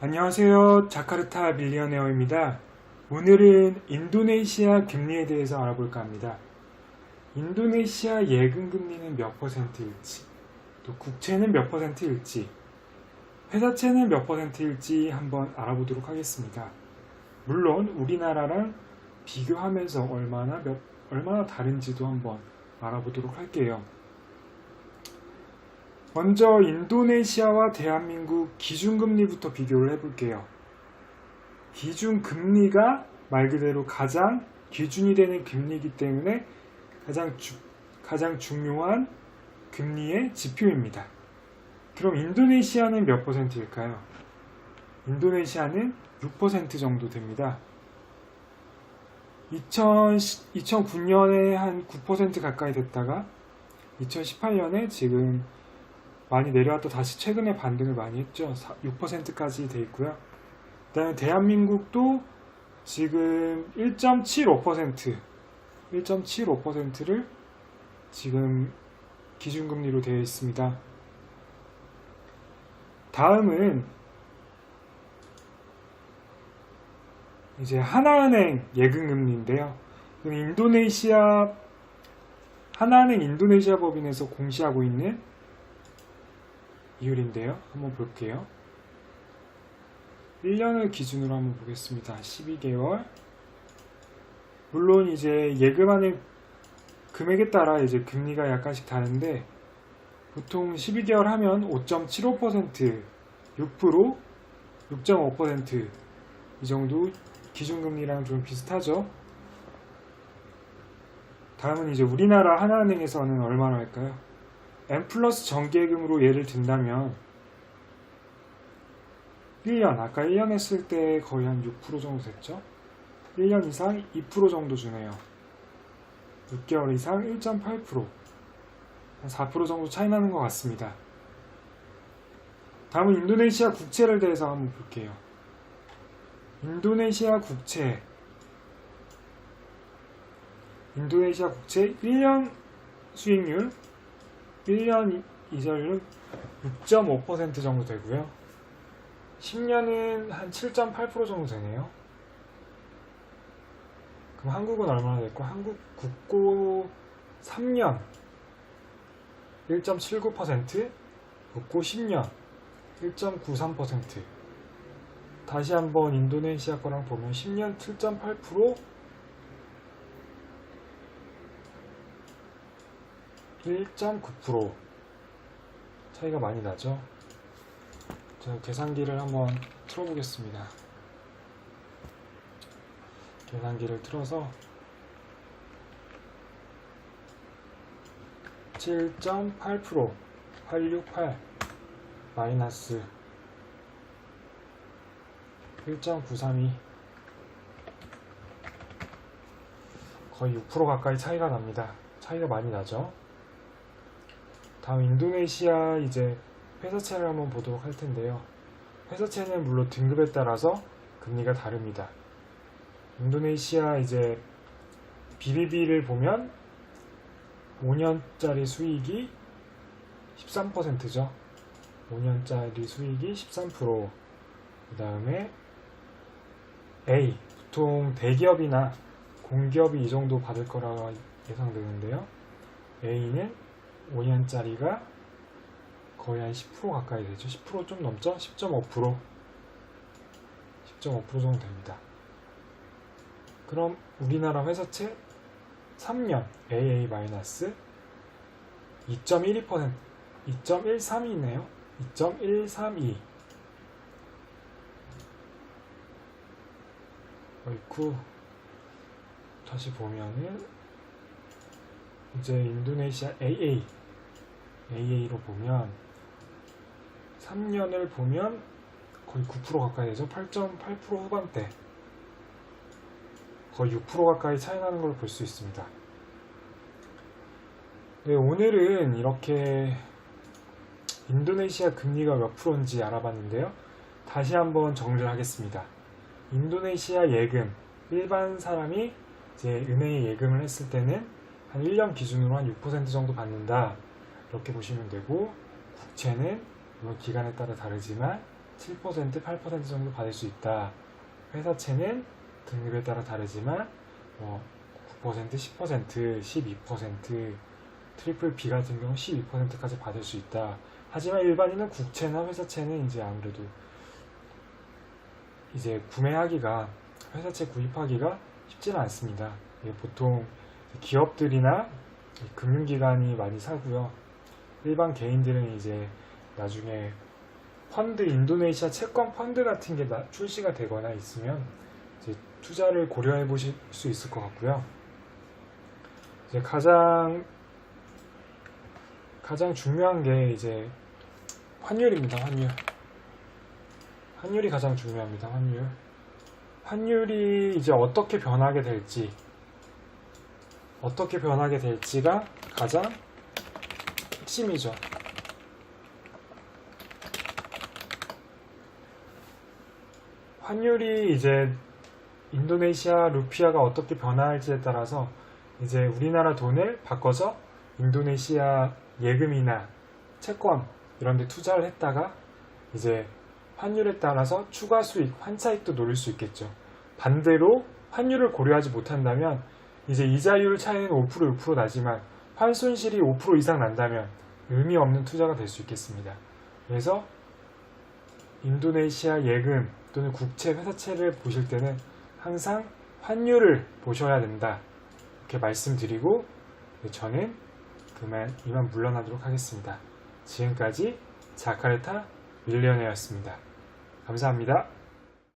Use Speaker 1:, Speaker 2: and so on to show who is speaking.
Speaker 1: 안녕하세요. 자카르타 밀리어네어입니다. 오늘은 인도네시아 금리에 대해서 알아볼까 합니다. 인도네시아 예금 금리는 몇 퍼센트일지, 또 국채는 몇 퍼센트일지, 회사채는 몇 퍼센트일지 한번 알아보도록 하겠습니다. 물론 우리나라랑 비교하면서 얼마나 다른지도 한번 알아보도록 할게요. 먼저 인도네시아와 대한민국 기준금리부터 비교를 해볼게요. 기준금리가 말 그대로 가장 기준이 되는 금리이기 때문에 가장 중요한 금리의 지표입니다. 그럼 인도네시아는 몇 퍼센트일까요? 인도네시아는 6% 정도 됩니다. 2009년에 한 9% 가까이 됐다가 2018년에 지금 많이 내려왔다 다시 최근에 반등을 많이 했죠. 6%까지 돼 있고요. 그다음에 대한민국도 지금 1.75%를 지금 기준금리로 되어 있습니다. 다음은 이제 하나은행 예금금리인데요. 하나은행 인도네시아 법인에서 공시하고 있는 이율인데요. 한번 볼게요. 1년을 기준으로 한번 보겠습니다. 12개월. 물론 이제 예금하는 금액에 따라 이제 금리가 약간씩 다른데 보통 12개월 하면 5.75%, 6%, 6.5% 이 정도 기준금리랑 좀 비슷하죠. 다음은 이제 우리나라 하나은행에서는 얼마나 할까요? M 플러스 정기예금으로 예를 든다면 1년, 아까 1년 했을 때 거의 한 6% 정도 됐죠? 1년 이상 2% 정도 주네요. 6개월 이상 1.8%, 한 4% 정도 차이 나는 것 같습니다. 다음은 인도네시아 국채를 대해서 한번 볼게요. 인도네시아 국채 1년 수익률 1년 이자율은 6.5% 정도 되고요. 10년은 한 7.8% 정도 되네요. 그럼 한국은 얼마나 될까? 한국 국고 3년 1.79%, 국고 10년 1.93%. 다시 한번 인도네시아 거랑 보면 10년 7.8%, 1.9% 차이가 많이 나죠. 제가 계산기를 한번 틀어보겠습니다. 계산기를 틀어서 7.8% 868 마이너스 1.932 거의 6% 가까이 차이가 납니다. 차이가 많이 나죠. 다음 인도네시아 이제 회사채를 한번 보도록 할 텐데요. 회사채는 물론 등급에 따라서 금리가 다릅니다. 인도네시아 이제 BBB를 보면 5년짜리 수익이 13%죠. 5년짜리 수익이 13%. 그 다음에 A, 보통 대기업이나 공기업이 이 정도 받을 거라 예상되는데요. A는 5년짜리가 거의 한 10% 가까이 되죠. 10% 좀 넘죠? 10.5% 정도 됩니다. 그럼 우리나라 회사채 3년 AA- 2.12%, 2.132네요. 2.132. 어이쿠. 다시 보면은 이제 인도네시아 AA로 보면 3년을 보면 거의 9% 가까이 되죠. 8.8% 후반대. 거의 6% 가까이 차이 나는 걸 볼 수 있습니다. 네, 오늘은 이렇게 인도네시아 금리가 몇 프로인지 알아봤는데요. 다시 한번 정리를 하겠습니다. 인도네시아 예금, 일반 사람이 이제 은행에 예금을 했을 때는 한 1년 기준으로 한 6% 정도 받는다. 이렇게 보시면 되고, 국채는 물론 기간에 따라 다르지만 7%, 8% 정도 받을 수 있다. 회사채는 등급에 따라 다르지만 9%, 10%, 12%, 트리플 B 같은 경우 12%까지 받을 수 있다. 하지만 일반인은 국채나 회사채는 이제 아무래도 이제 구매하기가, 회사채 구입하기가 쉽지는 않습니다. 보통 기업들이나 금융기관이 많이 사고요. 일반 개인들은 이제 나중에 펀드, 인도네시아 채권 펀드 같은 게 출시가 되거나 있으면 이제 투자를 고려해 보실 수 있을 것 같고요. 이제 가장 중요한 게 이제 환율입니다. 환율이 가장 중요합니다. 환율이 이제 어떻게 변하게 될지가 가장 핵심이죠. 환율이 이제 인도네시아 루피아가 어떻게 변화할지에 따라서 이제 우리나라 돈을 바꿔서 인도네시아 예금이나 채권 이런 데 투자를 했다가 이제 환율에 따라서 추가 수익, 환차익도 노릴 수 있겠죠. 반대로 환율을 고려하지 못한다면 이제 이자율 차이는 5%, 6% 나지만 환손실이 5% 이상 난다면 의미 없는 투자가 될 수 있겠습니다. 그래서 인도네시아 예금 또는 국채, 회사채를 보실 때는 항상 환율을 보셔야 된다. 이렇게 말씀드리고 저는 이만 물러나도록 하겠습니다. 지금까지 자카르타 밀리언웨어였습니다. 감사합니다.